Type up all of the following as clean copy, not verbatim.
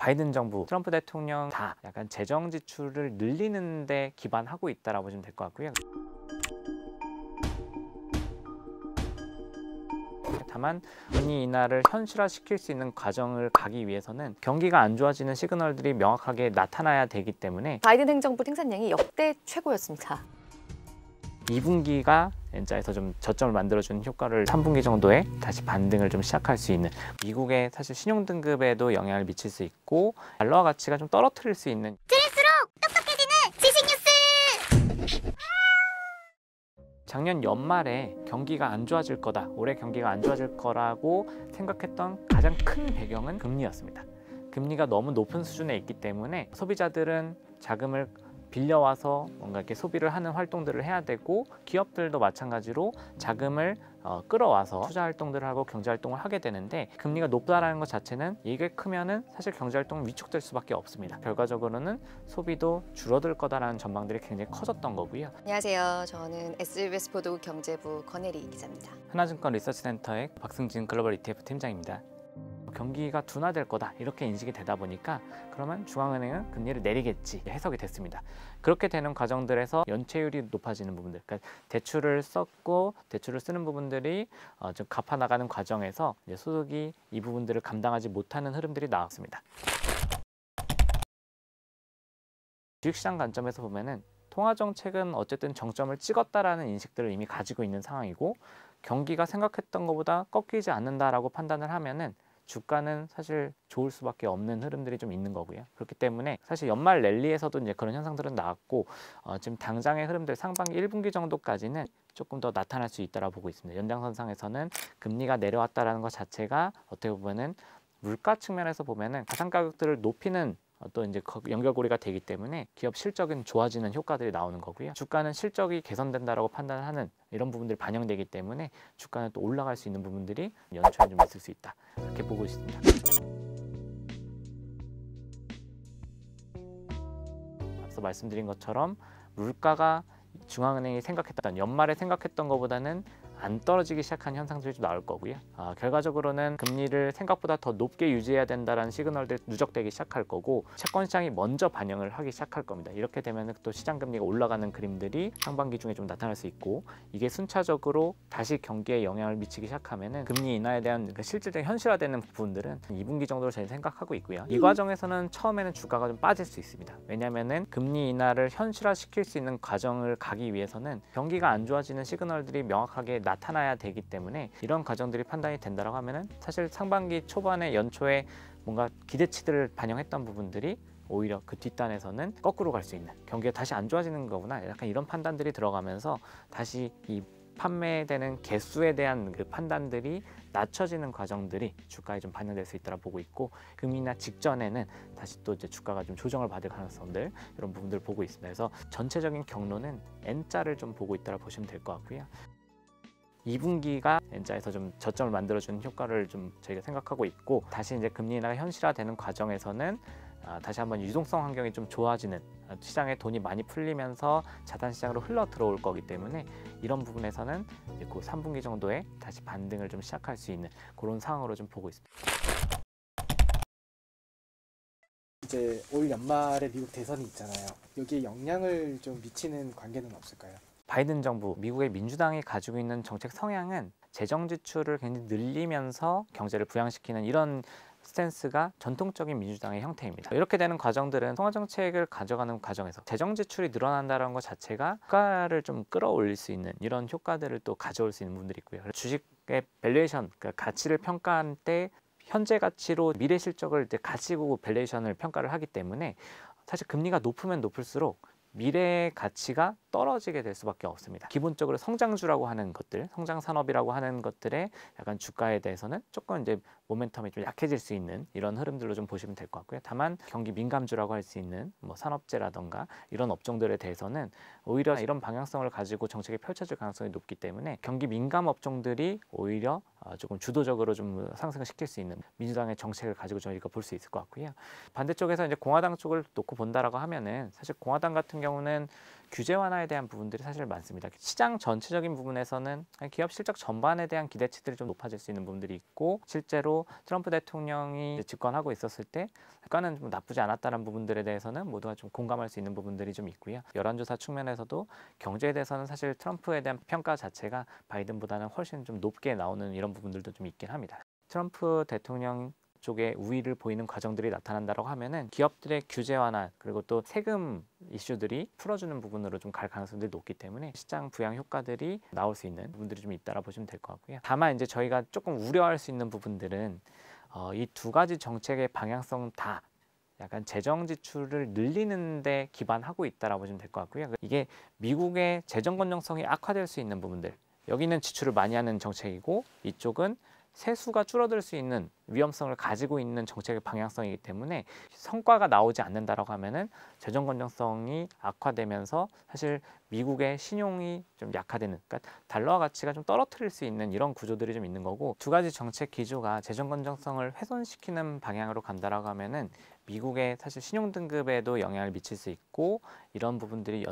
바이든 정부, 트럼프 대통령 다 약간 재정 지출을 늘리는 데 기반하고 있다라고 보시면 될 것 같고요. 다만 금리 인하를 현실화시킬 수 있는 과정을 가기 위해서는 경기가 안 좋아지는 시그널들이 명확하게 나타나야 되기 때문에 바이든 행정부 생산량이 역대 최고였습니다. 2분기가 엔자에서 좀 저점을 만들어주는 효과를 3분기 정도에 다시 반등을 좀 시작할 수 있는, 미국의 사실 신용등급에도 영향을 미칠 수 있고 달러 가치가 좀 떨어뜨릴 수 있는, 작년 연말에 경기가 안 좋아질 거다, 올해 경기가 안 좋아질 거라고 생각했던 가장 큰 배경은 금리였습니다. 금리가 너무 높은 수준에 있기 때문에 소비자들은 자금을 빌려와서 뭔가 이렇게 소비를 하는 활동들을 해야 되고, 기업들도 마찬가지로 자금을 끌어와서 투자 활동들을 하고 경제 활동을 하게 되는데, 금리가 높다라는 것 자체는 이게 크면은 사실 경제 활동은 위축될 수밖에 없습니다. 결과적으로는 소비도 줄어들 거다라는 전망들이 굉장히 커졌던 거고요. 안녕하세요. 저는 SBS 보도국 경제부 권혜리 기자입니다. 하나증권 리서치센터의 박승진 글로벌 ETF 팀장입니다. 경기가 둔화될 거다 이렇게 인식이 되다 보니까 그러면 중앙은행은 금리를 내리겠지 해석이 됐습니다. 그렇게 되는 과정들에서 연체율이 높아지는 부분들, 그러니까 대출을 썼고 대출을 쓰는 부분들이 좀 갚아 나가는 과정에서 이제 소득이 이 부분들을 감당하지 못하는 흐름들이 나왔습니다. 주식시장 관점에서 보면은 통화정책은 어쨌든 정점을 찍었다라는 인식들을 이미 가지고 있는 상황이고, 경기가 생각했던 것보다 꺾이지 않는다라고 판단을 하면은 주가는 사실 좋을 수밖에 없는 흐름들이 좀 있는 거고요. 그렇기 때문에 사실 연말 랠리에서도 이제 그런 현상들은 나왔고, 지금 당장의 흐름들 상반기 1분기 정도까지는 조금 더 나타날 수 있다고 보고 있습니다. 연장선상에서는 금리가 내려왔다라는 것 자체가 어떻게 보면은 물가 측면에서 보면은 가상 가격들을 높이는 또 이제 연결고리가 되기 때문에 기업 실적은 좋아지는 효과들이 나오는 거고요. 주가는 실적이 개선된다라고 판단하는 이런 부분들이 반영되기 때문에 주가는 또 올라갈 수 있는 부분들이 연초에 좀 있을 수 있다, 이렇게 보고 있습니다. 앞서 말씀드린 것처럼 물가가 중앙은행이 생각했던, 연말에 생각했던 것보다는 안 떨어지기 시작한 현상들이 좀 나올 거고요. 결과적으로는 금리를 생각보다 더 높게 유지해야 된다는 시그널들이 누적되기 시작할 거고, 채권 시장이 먼저 반영을 하기 시작할 겁니다. 이렇게 되면 또 시장 금리가 올라가는 그림들이 상반기 중에 좀 나타날 수 있고, 이게 순차적으로 다시 경기에 영향을 미치기 시작하면은 금리 인하에 대한 실질적인 현실화되는 부분들은 2분기 정도로 저희 생각하고 있고요. 이 과정에서는 처음에는 주가가 좀 빠질 수 있습니다. 왜냐하면은 금리 인하를 현실화시킬 수 있는 과정을 가기 위해서는 경기가 안 좋아지는 시그널들이 명확하게 나타나야 되기 때문에, 이런 과정들이 판단이 된다고 하면은 사실 상반기 초반에 연초에 뭔가 기대치들을 반영했던 부분들이 오히려 그 뒷단에서는 거꾸로 갈 수 있는, 경기가 다시 안 좋아지는 거구나, 약간 이런 판단들이 들어가면서 다시 이 판매되는 개수에 대한 그 판단들이 낮춰지는 과정들이 주가에 좀 반영될 수 있다고 보고 있고, 금리 인하 직전에는 다시 또 이제 주가가 좀 조정을 받을 가능성들, 이런 부분들을 보고 있습니다. 그래서 전체적인 경로는 N자를 좀 보고 있다고 보시면 될 것 같고요. 2분기가 N자에서 좀 저점을 만들어주는 효과를 좀 저희가 생각하고 있고, 다시 이제 금리 인하가 현실화되는 과정에서는 다시 한번 유동성 환경이 좀 좋아지는, 시장에 돈이 많이 풀리면서 자산 시장으로 흘러 들어올 거기 때문에 이런 부분에서는 이제 그 3분기 정도에 다시 반등을 좀 시작할 수 있는 그런 상황으로 좀 보고 있습니다. 이제 올 연말에 미국 대선이 있잖아요. 여기에 영향을 좀 미치는 관계는 없을까요? 바이든 정부, 미국의 민주당이 가지고 있는 정책 성향은 재정 지출을 굉장히 늘리면서 경제를 부양시키는 이런 스탠스가 전통적인 민주당의 형태입니다. 이렇게 되는 과정들은 통화정책을 가져가는 과정에서 재정 지출이 늘어난다는 것 자체가 주가를 좀 끌어올릴 수 있는 이런 효과들을 또 가져올 수 있는 부분들이 있고요. 주식의 밸류에이션, 그러니까 가치를 평가할 때 현재 가치로 미래 실적을 이제 가치고 밸류에이션을 평가를 하기 때문에 사실 금리가 높으면 높을수록 미래의 가치가 떨어지게 될 수밖에 없습니다. 기본적으로 성장주라고 하는 것들, 성장 산업이라고 하는 것들의 약간 주가에 대해서는 조금 이제 모멘텀이 좀 약해질 수 있는 이런 흐름들로 좀 보시면 될 것 같고요. 다만 경기 민감주라고 할 수 있는 뭐 산업재라던가 이런 업종들에 대해서는 오히려 이런 방향성을 가지고 정책이 펼쳐질 가능성이 높기 때문에 경기 민감 업종들이 오히려 조금 주도적으로 좀 상승을 시킬 수 있는 민주당의 정책을 가지고 저희가 볼 수 있을 것 같고요. 반대쪽에서 이제 공화당 쪽을 놓고 본다라고 하면은 사실 공화당 같은 경우는 규제 완화에 대한 부분들이 사실 많습니다. 시장 전체적인 부분에서는 기업 실적 전반에 대한 기대치들이 좀 높아질 수 있는 부분들이 있고, 실제로 트럼프 대통령이 집권하고 있었을 때 약간은 좀 나쁘지 않았다는 부분들에 대해서는 모두가 좀 공감할 수 있는 부분들이 좀 있고요. 여론조사 측면에서도 경제에 대해서는 사실 트럼프에 대한 평가 자체가 바이든보다는 훨씬 좀 높게 나오는 이런 부분들도 좀 있긴 합니다. 트럼프 대통령 쪽에 우위를 보이는 과정들이 나타난다고 하면은 기업들의 규제 완화 그리고 또 세금 이슈들이 풀어주는 부분으로 좀 갈 가능성들이 높기 때문에 시장 부양 효과들이 나올 수 있는 부분들이 좀 있다라 보시면 될 것 같고요. 다만 이제 저희가 조금 우려할 수 있는 부분들은 이 두 가지 정책의 방향성 다 약간 재정 지출을 늘리는 데 기반하고 있다라고 보시면 될 것 같고요. 이게 미국의 재정 건전성이 악화될 수 있는 부분들, 여기는 지출을 많이 하는 정책이고 이쪽은 세수가 줄어들 수 있는 위험성을 가지고 있는 정책의 방향성이기 때문에 성과가 나오지 않는다라고 하면은 재정 건전성이 악화되면서 사실 미국의 신용이 좀 약화되는, 그러니까 달러 가치가 좀 떨어뜨릴 수 있는 이런 구조들이 좀 있는 거고, 두 가지 정책 기조가 재정 건전성을 훼손시키는 방향으로 간다라고 하면은 미국의 사실 신용 등급에도 영향을 미칠 수 있고, 이런 부분들이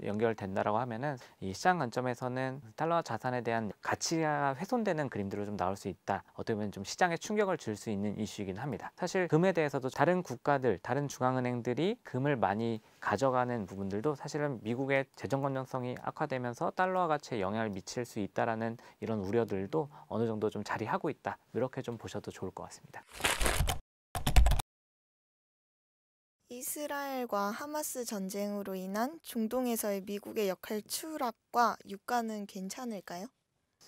연결된다라고 하면은 이 시장 관점에서는 달러 자산에 대한 가치가 훼손되는 그림들로 좀 나올 수 있다. 어떻게 보면 좀 시장에 충격을 줄 수 있는 이슈이긴 합니다. 사실 금에 대해서도 다른 국가들, 다른 중앙은행들이 금을 많이 가져가는 부분들도 사실은 미국의 재정 건전성이 악화되면서 달러 가치에 영향을 미칠 수 있다라는 이런 우려들도 어느 정도 좀 자리하고 있다. 이렇게 좀 보셔도 좋을 것 같습니다. 이스라엘과 하마스 전쟁으로 인한 중동에서의 미국의 역할 추락과 유가는 괜찮을까요?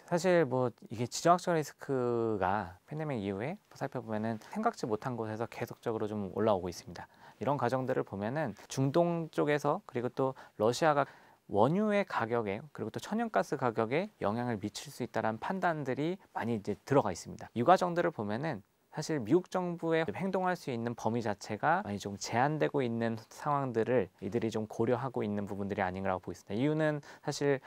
사실 뭐 이게 지정학적 리스크가 팬데믹 이후에 살펴보면은 생각지 못한 곳에서 계속적으로 좀 올라오고 있습니다. 이런 과정들을 보면은 중동 쪽에서, 그리고 또 러시아가 원유의 가격에 그리고 또 천연가스 가격에 영향을 미칠 수 있다는 판단들이 많이 이제 들어가 있습니다. 이 과정들을 보면은 사실 미국 정부의 행동할 수 있는 범위 자체가 많이 좀 제한되고 있는 상황들을 이들이 좀 고려하고 있는 부분들이 아닌가라고 보겠습니다. 이유는 사실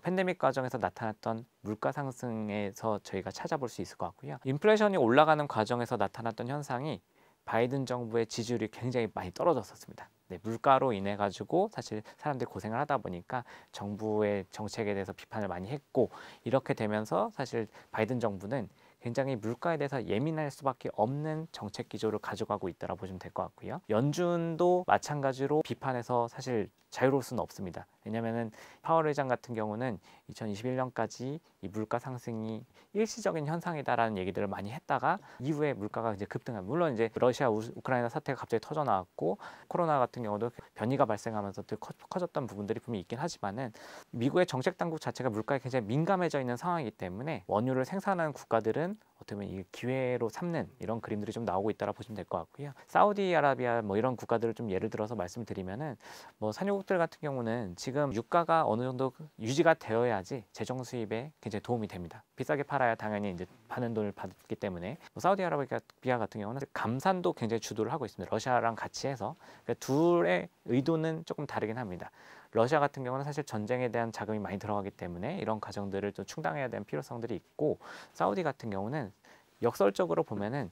팬데믹 과정에서 나타났던 물가 상승에서 저희가 찾아볼 수 있을 것 같고요. 인플레이션이 올라가는 과정에서 나타났던 현상이 바이든 정부의 지지율이 굉장히 많이 떨어졌었습니다. 네, 물가로 인해 가지고 사실 사람들이 고생을 하다 보니까 정부의 정책에 대해서 비판을 많이 했고, 이렇게 되면서 사실 바이든 정부는 굉장히 물가에 대해서 예민할 수밖에 없는 정책 기조를 가져가고 있다고 보시면 될 것 같고요. 연준도 마찬가지로 비판에서 사실 자유로울 수는 없습니다. 왜냐하면 파월 의장 같은 경우는 2021년까지 이 물가 상승이 일시적인 현상이다라는 얘기들을 많이 했다가 이후에 물가가 이제 급등한, 물론 이제 러시아 우크라이나 사태가 갑자기 터져 나왔고 코로나 같은 경우도 변이가 발생하면서 커졌던 부분들이 분명히 있긴 하지만은 미국의 정책 당국 자체가 물가에 굉장히 민감해져 있는 상황이기 때문에 원유를 생산하는 국가들은 어떻게 보면 이 기회로 삼는 이런 그림들이 좀 나오고 있다라 보시면 될 것 같고요. 사우디아라비아 뭐 이런 국가들을 좀 예를 들어서 말씀드리면은 뭐 산유국들 같은 경우는 지금 유가가 어느 정도 유지가 되어야지 재정 수입에 굉장히 도움이 됩니다. 비싸게 팔아야 당연히 이제 많은 돈을 받기 때문에, 뭐 사우디아라비아 같은 경우는 감산도 굉장히 주도를 하고 있습니다. 러시아랑 같이 해서. 그러니까 둘의 의도는 조금 다르긴 합니다. 러시아 같은 경우는 사실 전쟁에 대한 자금이 많이 들어가기 때문에 이런 과정들을 좀 충당해야 되는 필요성들이 있고, 사우디 같은 경우는 역설적으로 보면은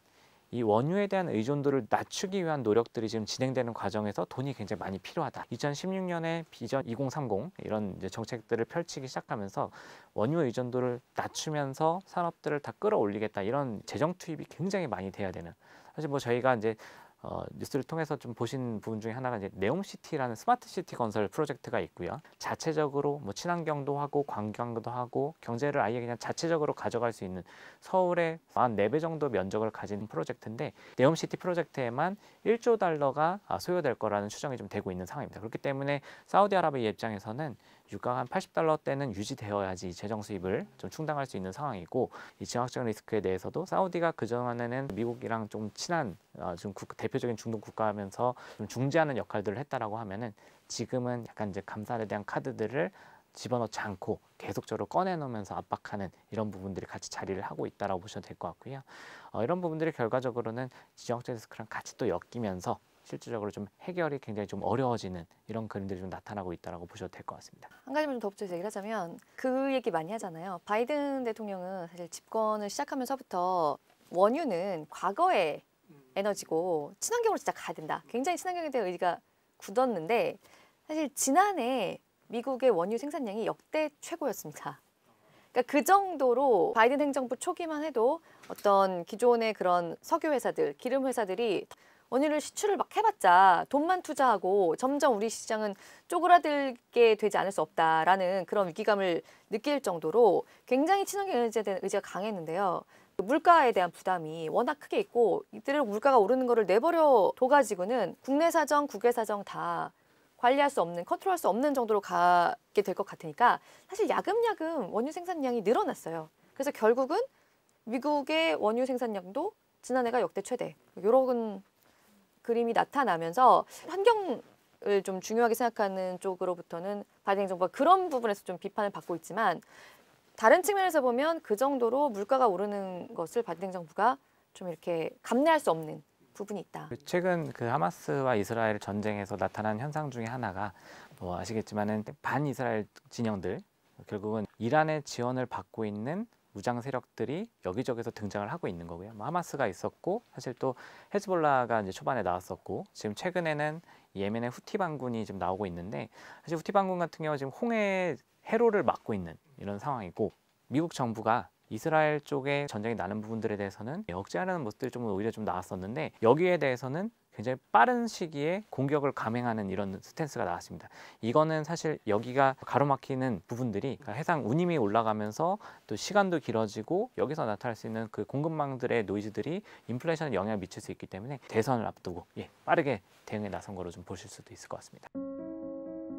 이 원유에 대한 의존도를 낮추기 위한 노력들이 지금 진행되는 과정에서 돈이 굉장히 많이 필요하다. 2016년에 비전 2030 이런 이제 정책들을 펼치기 시작하면서 원유 의존도를 낮추면서 산업들을 다 끌어올리겠다, 이런 재정 투입이 굉장히 많이 돼야 되는, 사실 뭐 저희가 이제 뉴스를 통해서 좀 보신 부분 중에 하나가 이제 네옴시티라는 스마트시티 건설 프로젝트가 있고요. 자체적으로 뭐 친환경도 하고 관광도 하고 경제를 아예 그냥 자체적으로 가져갈 수 있는 서울의 한 4배 정도 면적을 가진 프로젝트인데, 네옴시티 프로젝트에만 1조 달러가 소요될 거라는 추정이 좀 되고 있는 상황입니다. 그렇기 때문에 사우디아라비아 입장에서는 유가가 한 80달러대는 유지되어야지 재정 수입을 좀 충당할 수 있는 상황이고, 이 지정학적 리스크에 대해서도 사우디가 그전에는 미국이랑 좀 친한 좀 대표적인 중동 국가하면서 좀 중재하는 역할들을 했다라고 하면은 지금은 약간 이제 감산에 대한 카드들을 집어넣지 않고 계속적으로 꺼내놓으면서 압박하는 이런 부분들이 같이 자리를 하고 있다라고 보셔도 될 것 같고요. 이런 부분들이 결과적으로는 지정학적 리스크랑 같이 또 엮이면서 실질적으로 좀 해결이 굉장히 좀 어려워지는 이런 그림들이 좀 나타나고 있다고 보셔도 될 것 같습니다. 한 가지만 좀 덧붙여서 얘기를 하자면 그 얘기 많이 하잖아요. 바이든 대통령은 사실 집권을 시작하면서부터 원유는 과거의 에너지고 친환경으로 진짜 가야 된다. 굉장히 친환경에 대한 의지가 굳었는데 사실 지난해 미국의 원유 생산량이 역대 최고였습니다. 그러니까 그 정도로 바이든 행정부 초기만 해도 어떤 기존의 그런 석유 회사들, 기름 회사들이 원유를 시추를 막 해봤자 돈만 투자하고 점점 우리 시장은 쪼그라들게 되지 않을 수 없다라는 그런 위기감을 느낄 정도로 굉장히 친환경 에너지에 대한 의지가 강했는데요. 물가에 대한 부담이 워낙 크게 있고 이대로 물가가 오르는 거를 내버려 둬가지고는 국내 사정, 국외 사정 다 관리할 수 없는, 컨트롤할 수 없는 정도로 가게 될 것 같으니까 사실 야금야금 원유 생산량이 늘어났어요. 그래서 결국은 미국의 원유 생산량도 지난해가 역대 최대. 이런 그림이 나타나면서 환경을 좀 중요하게 생각하는 쪽으로부터는 바이든 행정부가 그런 부분에서 좀 비판을 받고 있지만 다른 측면에서 보면 그 정도로 물가가 오르는 것을 바이든 행정부가 좀 이렇게 감내할 수 없는 부분이 있다. 최근 그 하마스와 이스라엘 전쟁에서 나타난 현상 중에 하나가 뭐 아시겠지만은 반이스라엘 진영들 결국은 이란의 지원을 받고 있는 무장 세력들이 여기저기서 등장을 하고 있는 거고요. 뭐 하마스가 있었고 사실 또 헤즈볼라가 이제 초반에 나왔었고 지금 최근에는 예멘의 후티 반군이 지금 나오고 있는데 사실 후티 반군 같은 경우 지금 홍해의 해로를 막고 있는 이런 상황이고 미국 정부가 이스라엘 쪽에 전쟁이 나는 부분들에 대해서는 억제하려는 모습들이 좀 오히려 좀 나왔었는데 여기에 대해서는 굉장히 빠른 시기에 공격을 감행하는 이런 스탠스가 나왔습니다. 이거는 사실 여기가 가로막히는 부분들이 해상 운임이 올라가면서 또 시간도 길어지고 여기서 나타날 수 있는 그 공급망들의 노이즈들이 인플레이션에 영향을 미칠 수 있기 때문에 대선을 앞두고 빠르게 대응에 나선 거로 좀 보실 수도 있을 것 같습니다.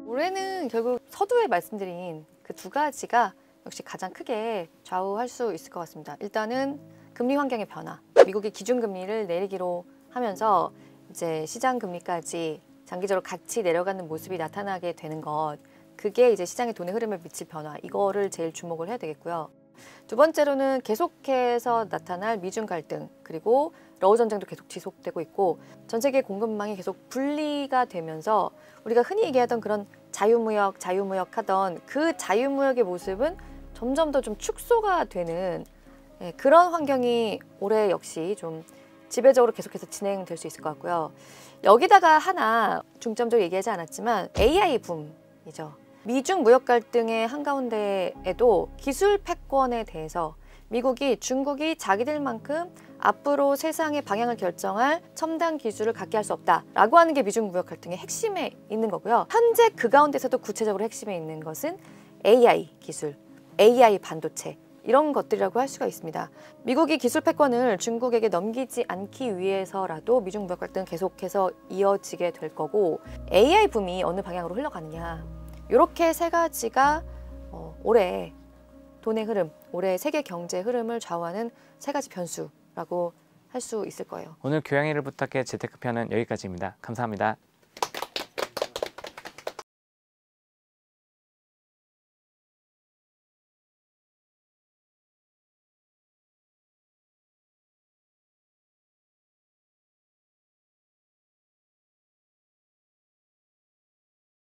올해는 결국 서두에 말씀드린 그 두 가지가 역시 가장 크게 좌우할 수 있을 것 같습니다. 일단은 금리 환경의 변화. 미국이 기준금리를 내리기로 하면서 이제 시장 금리까지 장기적으로 같이 내려가는 모습이 나타나게 되는 것. 그게 이제 시장의 돈의 흐름에 미칠 변화. 이거를 제일 주목을 해야 되겠고요. 두 번째로는 계속해서 나타날 미중 갈등 그리고 러우 전쟁도 계속 지속되고 있고 전 세계 공급망이 계속 분리가 되면서 우리가 흔히 얘기하던 그런 자유무역 하던 그 자유무역의 모습은 점점 더 좀 축소가 되는 그런 환경이 올해 역시 좀 지배적으로 계속해서 진행될 수 있을 것 같고요. 여기다가 하나 중점적으로 얘기하지 않았지만 AI 붐이죠. 미중 무역 갈등의 한가운데에도 기술 패권에 대해서 미국이 중국이 자기들만큼 앞으로 세상의 방향을 결정할 첨단 기술을 갖게 할 수 없다라고 하는 게 미중 무역 갈등의 핵심에 있는 거고요. 현재 그 가운데서도 구체적으로 핵심에 있는 것은 AI 기술, AI 반도체 이런 것들이라고 할 수가 있습니다. 미국이 기술 패권을 중국에게 넘기지 않기 위해서라도 미중 무역 갈등은 계속해서 이어지게 될 거고 AI 붐이 어느 방향으로 흘러가느냐 이렇게 세 가지가 올해 돈의 흐름, 올해 세계 경제 흐름을 좌우하는 세 가지 변수라고 할 수 있을 거예요. 오늘 교양일을 부탁해 재테크 편은 여기까지입니다. 감사합니다.